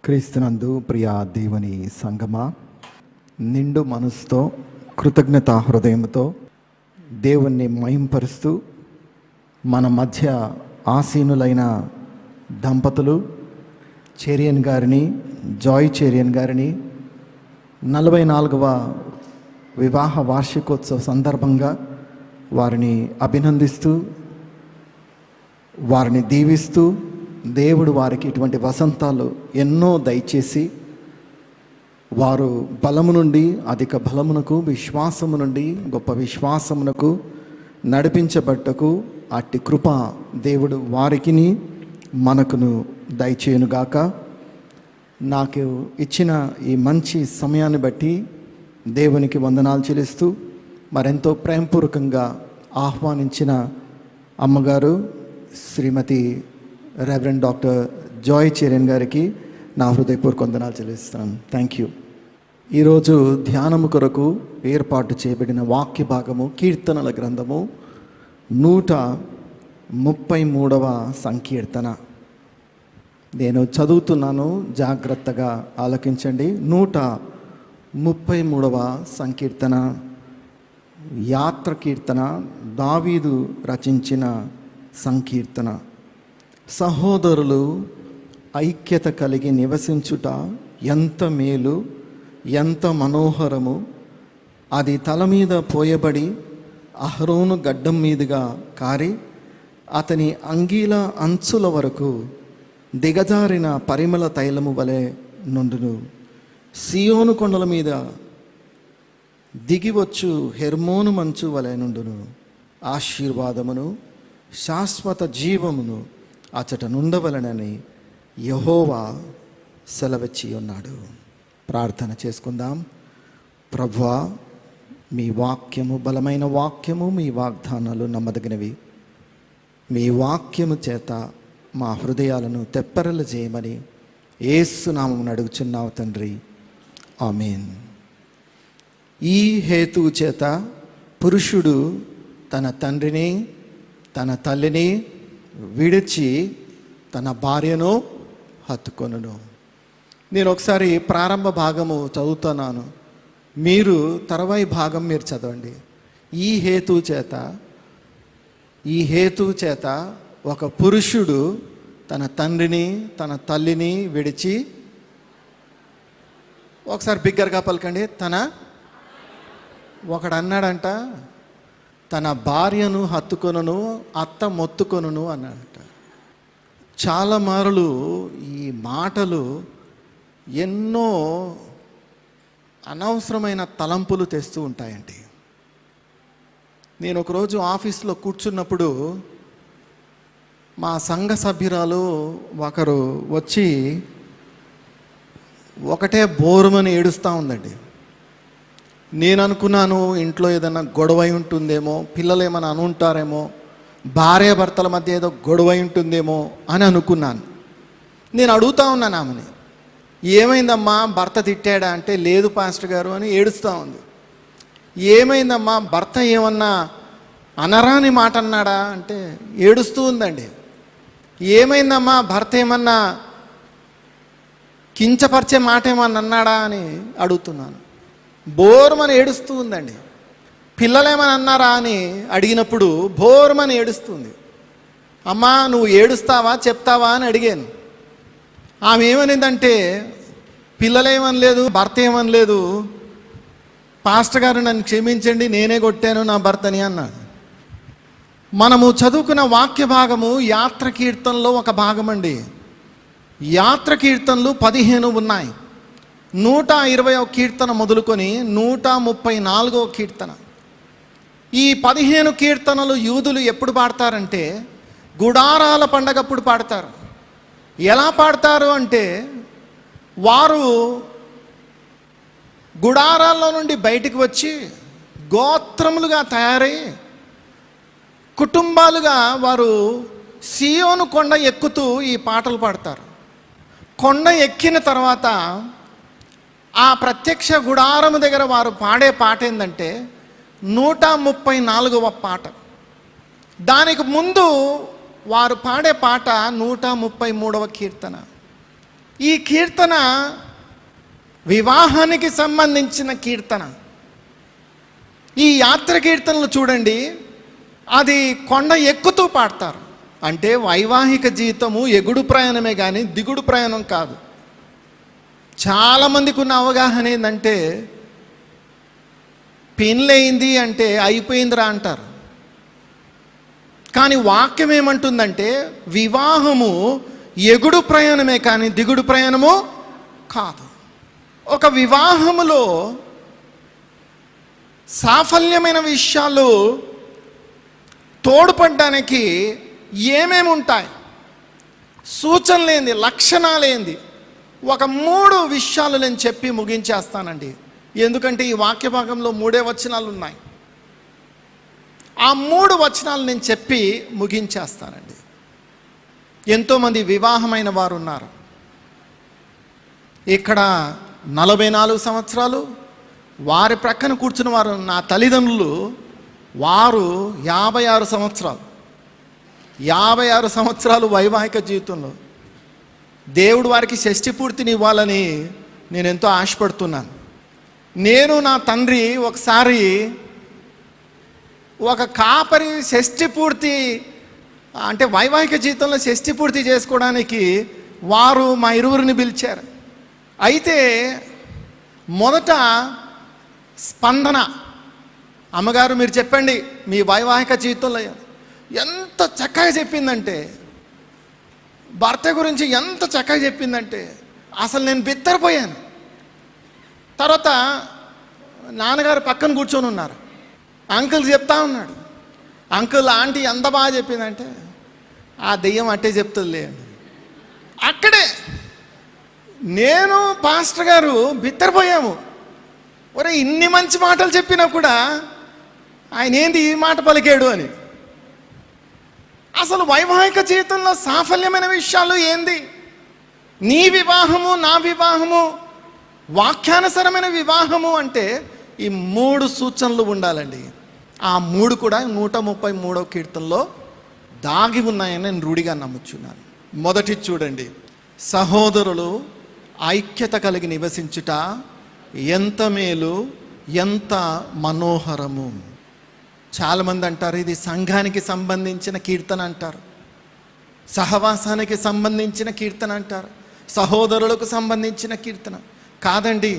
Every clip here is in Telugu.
క్రీస్తునందు ప్రియ దేవుని సంగమా, నిండు మనసుతో కృతజ్ఞతా హృదయంతో దేవుణ్ణి మహింపరుస్తూ మన మధ్య ఆసీనులైన దంపతులు చెరియన్ గారిని, జాయ్ చెరియన్ గారిని 44వ వివాహ వార్షికోత్సవ సందర్భంగా వారిని అభినందిస్తూ, వారిని దీవిస్తూ, దేవుడు వారికి ఇటువంటి వసంతాలు ఎన్నో దయచేసి వారు బలము నుండి అధిక బలమునకు, విశ్వాసము నుండి గొప్ప విశ్వాసమునకు నడిపించబట్టకు అట్టి కృప దేవుడు వారికిని మనకును దయచేయునుగాక. నాకు ఇచ్చిన ఈ మంచి సమయాన్ని బట్టి దేవునికి వందనాలు చెల్లిస్తూ, మరెంతో ప్రేమపూర్వకంగా ఆహ్వానించిన అమ్మగారు శ్రీమతి రెవరెండ్ డాక్టర్ జాయ్ చెరియన్ గారికి నా హృదయపూర్వక వందనాలు చెల్లిస్తున్నాను. Thank you. ఈరోజు ధ్యానము కొరకు ఏర్పాటు చేయబడిన వాక్య భాగము కీర్తనల గ్రంథము 133వ సంకీర్తన. నేను చదువుతున్నాను, జాగ్రత్తగా ఆలకించండి. 133వ సంకీర్తన యాత్ర కీర్తన, దావీదు రచించిన సంకీర్తన. సహోదరులు ఐక్యత కలిగి నివసించుట ఎంత మేలు, ఎంత మనోహరము. అది తల మీద పోయబడి అహరోను గడ్డం మీదుగా కారి అతని అంగీల అంచుల వరకు దిగజారిన పరిమళ తైలము వలె నుండును. సియోను కొండల మీద దిగివచ్చు హెర్మోను మంచు వలె నుండును. ఆశీర్వాదమును శాశ్వత జీవమును అచట నుండవలనని యెహోవా సెలవిచ్చి ఉన్నాడు. ప్రార్థన చేసుకుందాం. ప్రభువా, మీ వాక్యము బలమైన వాక్యము, మీ వాగ్దానాలు నమ్మదగినవి. మీ వాక్యము చేత మా హృదయాలను తెప్పరలు చేయమని యేసు నామమున అడుగుచున్నావు తండ్రి, ఆమేన్. ఈ హేతువు చేత పురుషుడు తన తండ్రిని, తన తల్లిని విడిచి తన భార్యను హత్తుకొనును. నేను ఒకసారి ప్రారంభ భాగము చదువుతున్నాను, మీరు తర్వాయి భాగం మీరు చదవండి. ఈ హేతువు చేత ఒక పురుషుడు తన తండ్రిని, తన తల్లిని విడిచి, ఒకసారి బిగ్గరగా పలకండి, ఒకడు అన్నాడంట, తన భార్యను హత్తుకొనును, అత్త మొత్తుకొనును అన్నాడట. చాలా మారులు ఈ మాటలు ఎన్నో అనవసరమైన తలంపులు తెస్తూ ఉంటాయండి. నేను ఒకరోజు ఆఫీస్లో కూర్చున్నప్పుడు మా సంఘ సభ్యురాలు ఒకరు వచ్చి ఒకటే బోరుమని ఏడుస్తూ ఉందండి. నేను అనుకున్నాను ఇంట్లో ఏదైనా గొడవ ఉంటుందేమో, పిల్లలు ఏమైనా అనుంటారేమో, భార్యాభర్తల మధ్య ఏదో గొడవ ఉంటుందేమో అని అనుకున్నాను. నేను అడుగుతా ఉన్నాను ఆమెని, ఏమైందమ్మా, భర్త తిట్టాడా అంటే, లేదు పాస్టర్ గారు అని ఏడుస్తూ ఉంది. ఏమైందమ్మా, భర్త ఏమన్నా అనరాని మాట అన్నాడా అంటే ఏడుస్తూ ఉందండి. ఏమైందమ్మా, భర్త ఏమన్నా కించపరిచే మాట ఏమన్నా అన్నాడా అని అడుగుతున్నాను. బోర్మని ఏడుస్తూ ఉందండి. పిల్లలేమని అన్నారా అని అడిగినప్పుడు బోర్మని ఏడుస్తుంది. అమ్మా, నువ్వు ఏడుస్తావా చెప్తావా అని అడిగాను. ఆమె ఏమనిందంటే, పిల్లలేమనలేదు, భర్త ఏమనలేదు, పాస్టర్ గారు నన్ను క్షమించండి, నేనే కొట్టాను నా భర్తని అన్నాడు. మనము చదువుకున్న వాక్య భాగము యాత్ర కీర్తనలో ఒక భాగం అండి. యాత్ర కీర్తనలు 15 ఉన్నాయి. 120వ కీర్తన మొదలుకొని 134వ కీర్తన. ఈ 15 కీర్తనలు యూదులు ఎప్పుడు పాడతారంటే గుడారాల పండగప్పుడు పాడతారు. ఎలా పాడతారు అంటే, వారు గుడారాల్లో నుండి బయటికి వచ్చి గోత్రములుగా తయారై కుటుంబాలుగా వారు సియోను కొండ ఎక్కుతూ ఈ పాటలు పాడతారు. కొండ ఎక్కిన తర్వాత ఆ ప్రత్యక్ష గుడారము దగ్గర వారు పాడే పాట ఏంటంటే 134వ పాట. దానికి ముందు వారు పాడే పాట 133వ కీర్తన. ఈ కీర్తన వివాహానికి సంబంధించిన కీర్తన. ఈ యాత్ర కీర్తనలు చూడండి, అది కొండ ఎక్కుతూ పాడతారు. అంటే వైవాహిక జీవితము ఎగుడు ప్రయాణమే కానీ దిగుడు ప్రయాణం కాదు. చాలామందికి ఉన్న అవగాహన ఏంటంటే, పెళ్ళయింది అంటే అయిపోయిందిరా అంటారు. కానీ వాక్యం ఏమంటుందంటే, వివాహము ఎగుడు ప్రయాణమే కానీ దిగుడు ప్రయాణము కాదు. ఒక వివాహములో సాఫల్యమైన విషయాలు తోడ్పడడానికి ఏమేమి ఉంటాయి, సూచనలేంది, లక్షణాలేంది, ఒక 3 విషయాలు నేను చెప్పి ముగించేస్తానండి. ఎందుకంటే ఈ వాక్య భాగంలో 3 వచనాలు ఉన్నాయి. ఆ 3 వచనాలు నేను చెప్పి ముగించేస్తానండి. ఎంతోమంది వివాహమైన వారు ఉన్నారు. ఇక్కడ 44 సంవత్సరాలు, వారి ప్రక్కన కూర్చున్న వారు నా తల్లిదండ్రులు, వారు 56 సంవత్సరాలు. 56 సంవత్సరాలు వైవాహిక జీవితంలో దేవుడు వారికి షష్ఠి పూర్తిని ఇవ్వాలని నేను ఎంతో ఆశపడుతున్నాను. నేను నా తండ్రి ఒకసారి ఒక కాపరి షష్ఠి పూర్తి అంటే వైవాహిక జీవితంలో షష్ఠి పూర్తి చేసుకోవడానికి వారు మా ఇరువురిని పిలిచారు. అయితే మొదట స్పందన, అమ్మగారు మీరు చెప్పండి మీ వైవాహిక జీవితంలో, ఎంత చక్కగా చెప్పిందంటే, భర్త గురించి ఎంత చక్కగా చెప్పిందంటే అసలు నేను బిత్తరపోయాను. తర్వాత నాన్నగారు పక్కన కూర్చొని ఉన్నారు. అంకుల్ చెప్తా ఉన్నాడు, అంకుల్ ఆంటీ ఎంత బాగా చెప్పిందంటే, ఆ దెయ్యం అట్టే చెప్తుందిలే. అక్కడే నేను పాస్టర్ గారు బిత్తరపోయాము. ఒరే ఇన్ని మంచి మాటలు చెప్పినా కూడా ఆయన ఏంది ఈ మాట పలికాడు అని. అసలు వైవాహిక జీవితంలో సాఫల్యమైన విషయాలు ఏంది? నీ వివాహము, నా వివాహము, వాక్యానుసరమైన వివాహము అంటే ఈ 3 సూచనలు ఉండాలండి. ఆ 3 కూడా 133వ కీర్తనలో దాగి ఉన్నాయని నేను రూఢిగా నమ్ముచున్నాను. మొదటి చూడండి, సహోదరులు ఐక్యత కలిగి నివసించుట ఎంత మేలు, ఎంత మనోహరము. చాలామంది అంటారు ఇది సంఘానికి సంబంధించిన కీర్తన అంటారు, సహవాసానికి సంబంధించిన కీర్తన అంటారు, సహోదరులకు సంబంధించిన కీర్తన. కాదండి,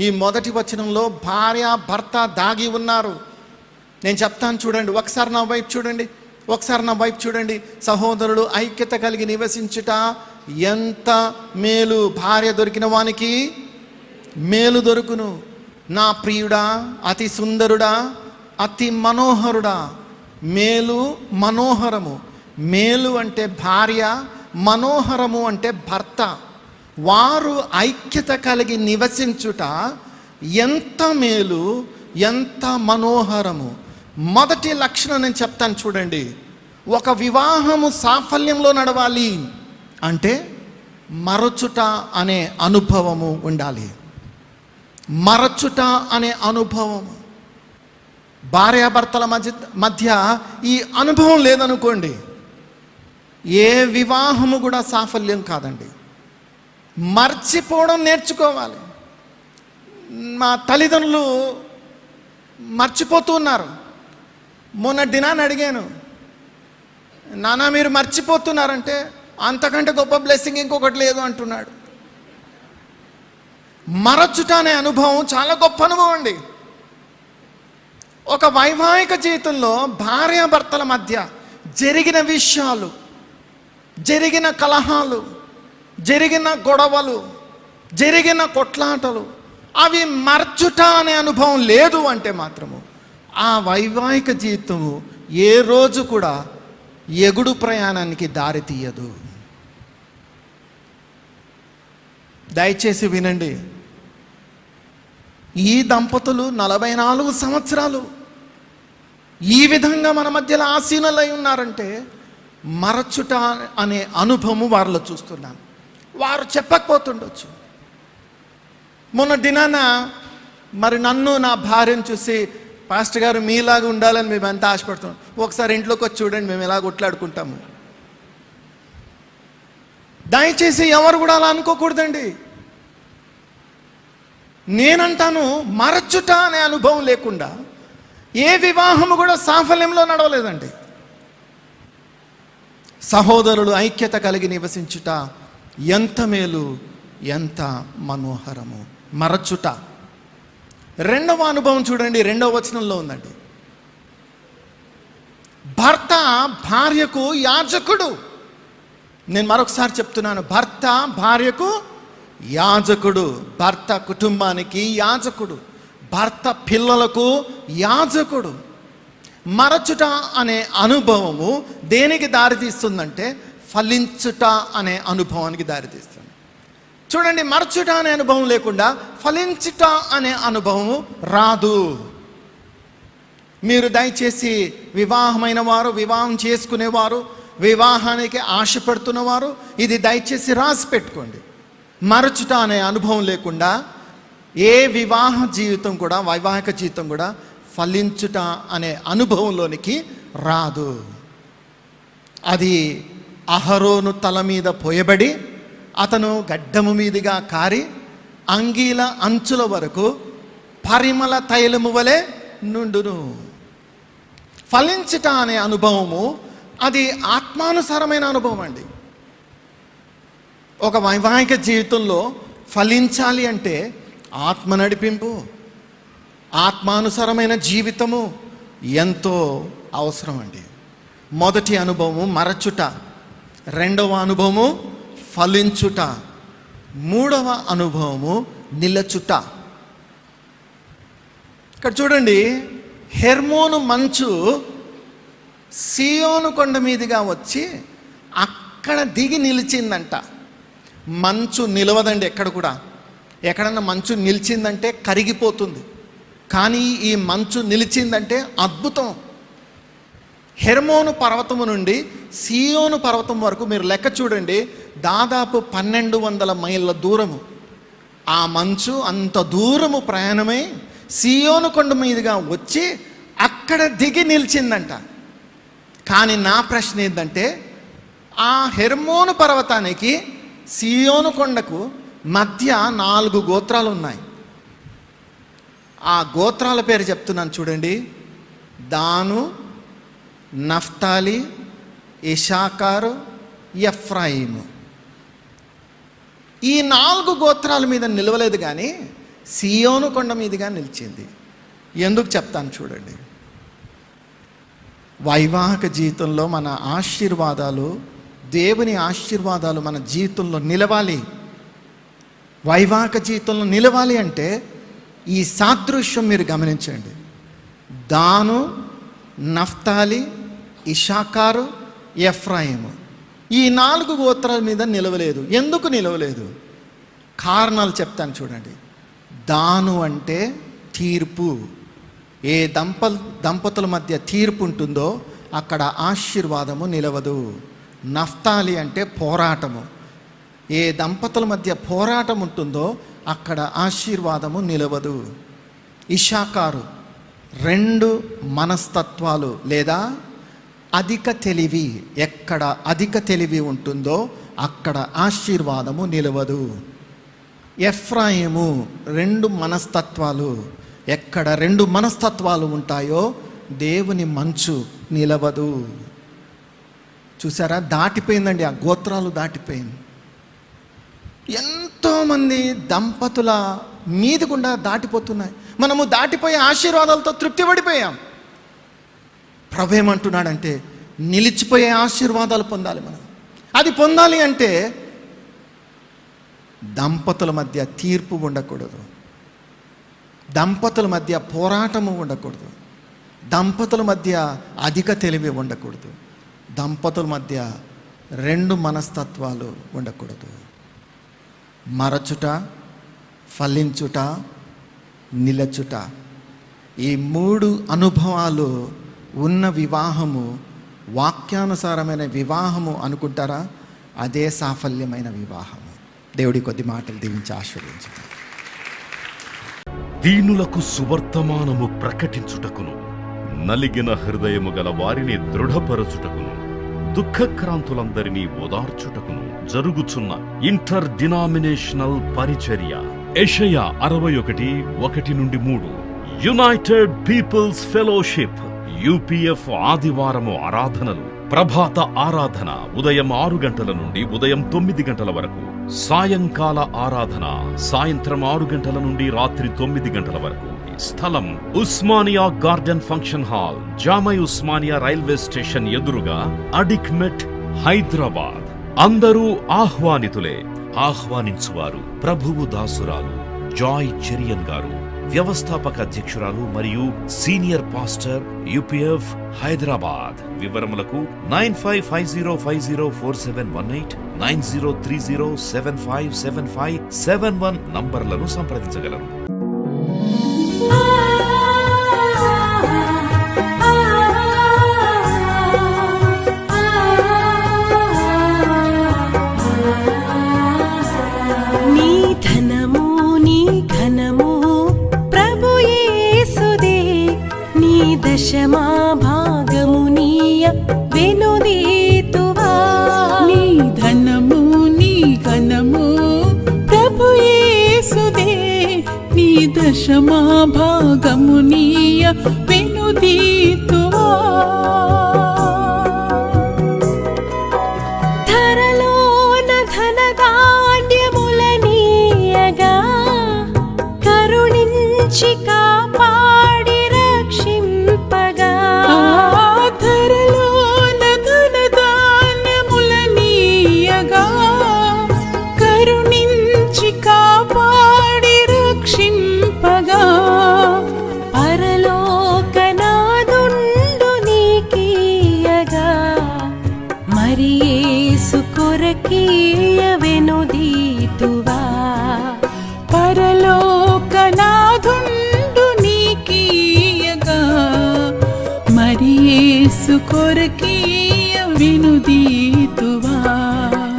ఈ మొదటి వచనంలో భార్య భర్త దాగి ఉన్నారు. నేను చెప్తాను చూడండి, ఒకసారి నా వైపు చూడండి, ఒకసారి నా వైపు చూడండి. సహోదరులు ఐక్యత కలిగి నివసించుట ఎంత మేలు, భార్య దొరికిన వానికి మేలు దొరుకును. నా ప్రియుడా, అతి సుందరుడా, అతి మనోహరుడా. మేలు మనోహరము. మేలు అంటే భార్య, మనోహరము అంటే భర్త. వారు ఐక్యత కలిగి నివసించుట ఎంత మేలు, ఎంత మనోహరము. మొదటి లక్షణం నేను చెప్తాను చూడండి. ఒక వివాహము సాఫల్యంలో నడవాలి అంటే మరచుట అనే అనుభవము ఉండాలి. మరచుట అనే అనుభవం. భార్యాభర్తల మధ్య ఈ అనుభవం లేదనుకోండి, ఏ వివాహము కూడా సాఫల్యం కాదండి. మర్చిపోవడం నేర్చుకోవాలి. మా తల్లిదండ్రులు మర్చిపోతూ ఉన్నారు. మొన్న దినాన్ని అడిగాను, నాన్న మీరు మర్చిపోతున్నారంటే అంతకంటే గొప్ప బ్లెస్సింగ్ ఇంకొకటి లేదు అంటున్నాడు. మరచుట అనే అనుభవం చాలా గొప్ప అనుభవం అండి. ఒక వైవాహిక జీవితంలో భార్యాభర్తల మధ్య జరిగిన విషయాలు, జరిగిన కలహాలు, జరిగిన గొడవలు, జరిగిన కొట్లాటలు, అవి మర్చుట అనే అనుభవం లేదు అంటే మాత్రము ఆ వైవాహిక జీవితము ఏ రోజు కూడా ఎగుడు ప్రయాణానికి దారి తీయదు. దయచేసి వినండి, ఈ దంపతులు 44 సంవత్సరాలు ఈ విధంగా మన మధ్యలో ఆసీనులై ఉన్నారంటే మరచుట అనే అనుభవం వారిలో చూస్తున్నాను. వారు చెప్పకపోతుండొచ్చు. మొన్న దినాన మరి నన్ను నా భార్యను చూసి, పాస్టర్ గారు మీలాగా ఉండాలని మేము ఎంత ఆశపడుతున్నాం, ఒకసారి ఇంట్లోకి వచ్చి చూడండి మేము ఎలా కొట్లాడుకుంటాము. దయచేసి ఎవరు కూడా అలా అనుకోకూడదండి. నేనంటాను, మరచుట అనే అనుభవం లేకుండా ఏ వివాహము కూడా సాఫల్యంలో నడవలేదండి. సహోదరులు ఐక్యత కలిగి నివసించుట ఎంత మేలు, ఎంత మనోహరము. మరచుట. రెండవ అనుభవం చూడండి, 2వ వచనంలో ఉందండి. భర్త భార్యకు యాజకుడు. నేను మరొకసారి చెప్తున్నాను, భర్త భార్యకు యాజకుడు. భర్త కుటుంబానికి యాజకుడు, భర్త పిల్లలకు యాజకుడు. మరచుట అనే అనుభవము దేనికి దారితీస్తుందంటే ఫలించుట అనే అనుభవానికి దారితీస్తుంది. చూడండి, మరచుట అనే అనుభవం లేకుండా ఫలించుట అనే అనుభవము రాదు. మీరు దయచేసి వివాహమైన వారు, వివాహం చేసుకునేవారు, వివాహానికి ఆశపడుతున్నవారు ఇది దయచేసి రాసి పెట్టుకోండి. మరచుట అనే అనుభవం లేకుండా ఏ వివాహ జీవితం కూడా, వైవాహిక జీవితం కూడా ఫలించుట అనే అనుభవంలోనికి రాదు. అది అహరోను తల మీద పోయబడి అతను గడ్డము మీదుగా కారి అంగీల అంచుల వరకు పరిమళ తైలము వలె నుండును. ఫలించుట అనే అనుభవము అది ఆత్మానుసారమైన అనుభవం అండి. ఒక వైవాహిక జీవితంలో ఫలించాలి అంటే ఆత్మ నడిపింపు, ఆత్మానుసారమైన జీవితము ఎంతో అవసరం అండి. మొదటి అనుభవము మరచుట, రెండవ అనుభవము ఫలించుట, మూడవ అనుభవము నిలచుట. ఇక్కడ చూడండి, హెర్మోను మంచు సీయోను కొండ మీదుగా వచ్చి అక్కడ దిగి నిలిచిందంట. మంచు నిలవదండి ఎక్కడ కూడా. ఎక్కడన్నా మంచు నిలిచిందంటే కరిగిపోతుంది, కానీ ఈ మంచు నిలిచిందంటే అద్భుతం. హెర్మోను పర్వతము నుండి సీయోను పర్వతం వరకు మీరు లెక్క చూడండి, దాదాపు 1200 మైళ్ళ దూరము. ఆ మంచు అంత దూరము ప్రయాణమై సీయోను కొండ మీదుగా వచ్చి అక్కడ దిగి నిలిచిందంట. కానీ నా ప్రశ్న ఏంటంటే, ఆ హెర్మోను పర్వతానికి సీయోను కొండకు మధ్య 4 గోత్రాలు ఉన్నాయి. ఆ గోత్రాల పేరు చెప్తున్నాను చూడండి. దాను, నఫ్తాలి, ఇషాకారు, ఎఫ్రాయిము. ఈ 4 గోత్రాల మీద నిలవలేదు, కానీ సీయోను కొండ మీదుగా నిలిచింది. ఎందుకు చెప్తాను చూడండి. వైవాహిక జీవితంలో మన ఆశీర్వాదాలు, దేవుని ఆశీర్వాదాలు మన జీవితంలో నిలవాలి. వైవాహిక జీవితంలో నిలవాలి అంటే ఈ సాదృశ్యం మీరు గమనించండి. దాను, నఫ్తాలి, ఇషాకారు, ఎఫ్రాయిము ఈ 4 గోత్రాల మీద నిలవలేదు. ఎందుకు నిలవలేదు? కారణాలు చెప్తాను చూడండి. దాను అంటే తీర్పు. ఏ దంపతుల మధ్య తీర్పు ఉంటుందో అక్కడ ఆశీర్వాదము నిలవదు. నఫ్తాలి అంటే పోరాటము. ఏ దంపతుల మధ్య పోరాటం ఉంటుందో అక్కడ ఆశీర్వాదము నిలవదు. ఇషాకారు 2 మనస్తత్వాలు లేదా అధిక తెలివి. ఎక్కడ అధిక తెలివి ఉంటుందో అక్కడ ఆశీర్వాదము నిలవదు. ఎఫ్రాయిము 2 మనస్తత్వాలు. ఎక్కడ 2 మనస్తత్వాలు ఉంటాయో దేవుని మంచు నిలవదు. చూసారా, దాటిపోయిందండి, ఆ గోత్రాలు దాటిపోయింది. ఎంతోమంది దంపతుల మీది గుండా దాటిపోతున్నాయి. మనము దాటిపోయే ఆశీర్వాదాలతో తృప్తి పడిపోయాం. ప్రభు ఏమంటున్నాడంటే నిలిచిపోయే ఆశీర్వాదాలు పొందాలి మనం. అది పొందాలి అంటే దంపతుల మధ్య తీర్పు ఉండకూడదు, దంపతుల మధ్య పోరాటము ఉండకూడదు, దంపతుల మధ్య అధిక తెలివి ఉండకూడదు, దంపతుల మధ్య 2 మనస్తత్వాలు ఉండకూడదు. మరచుట, ఫలించుట, నిలచుట ఈ 3 అనుభవాలు ఉన్న వివాహము వాక్యానుసారమైన వివాహము అనుకుంటారా? అదే సాఫల్యమైన వివాహము. దేవుడి కొద్ది మాటలు దీవించి ఆశీర్వదించుతారు. దీనులకు సువర్తమానము ప్రకటించుటకును, నలిగిన హృదయము గల వారిని దృఢపరచుటకును, దుఃఖక్రాంతులందరినీ ఓదార్చుటకును జరుగుచున్న ఇంటర్ డినామినేషనల్ పరిచర్య. యెషయా 61:1-3. యునైటెడ్ పీపుల్స్ ఫెలోషిప్ UPF ఆదివారము ఆరాధనలు. ప్రభాత ఆరాధన ఉదయం 6 గంటల నుండి ఉదయం 9 గంటల వరకు. సాయంకాల ఆరాధన సాయంత్రం 6 గంటల నుండి రాత్రి 9 గంటల వరకు. స్థలం Osmania garden function hall, జామై Osmania railway station ఎదురుగా, అడిక్మెట్, హైదరాబాద్. అందరూ ఆహ్వానితులే. ఆహ్వానించువారు ప్రభువు దాసురాలు జాయ్ చెరియన్ గారు, వ్యవస్థాపక అధ్యక్షురాలు మరియు సీనియర్ పాస్టర్ UPF హైదరాబాద్. వివరములకు 9550504718, 9030757571 నంబర్లను సంప్రదించగలరు. దశమా భాగమునీయ వెనుదీతువా. నీ ధనము నీ ఘనము ప్రభు యేసుదే, నీ దశమా భాగమునీయ వెనుదీతువా. ధరలోన ధనధాన్యములనీయగా కరుణించి కాపాడి రక్షింపగా. ధరలోన ధనధాన్యములనీయగా కరుణించి కాపాడి రక్షింపగా. పరలోకనాదుండు నీకీయగా మరి యేసు కొరకీయ వెనుదీతువా. పరలోకనాథుండు నీకీయగా మరి యేసు కొరకీయ వెనుదీతువా.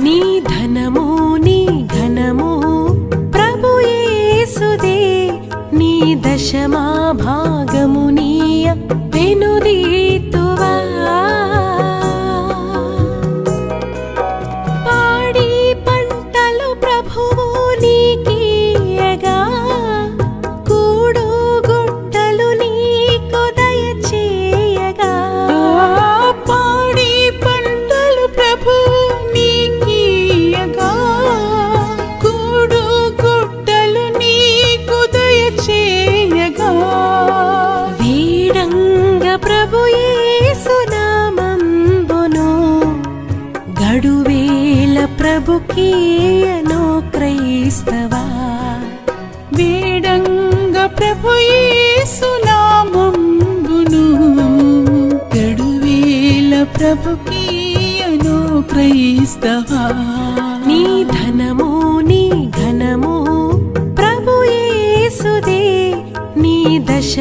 నీ ధనము నీ ఘనము ప్రభు యేసుదే, నీ దశమా భాగమునీయ వెనుదీతువా. పాడి పంటలు ప్రభువు నీకీయగా కూడు గుట్టలు నీకు దయచేయగా. పాడి పంటలు ప్రభు నీకీయగా కూడు గుట్టలు నీకు దయచేయగా. వీడంగ ప్రభు యేసు నామంబును గడువేల ప్రభుకీయను క్రైస్తవా. వేడంగ ప్రభు యేసు నామంబును గడువేల ప్రభుకీయను క్రైస్తవా. నీ ధనము నీ ఘనము ప్రభు యేసుదే, నీ దశ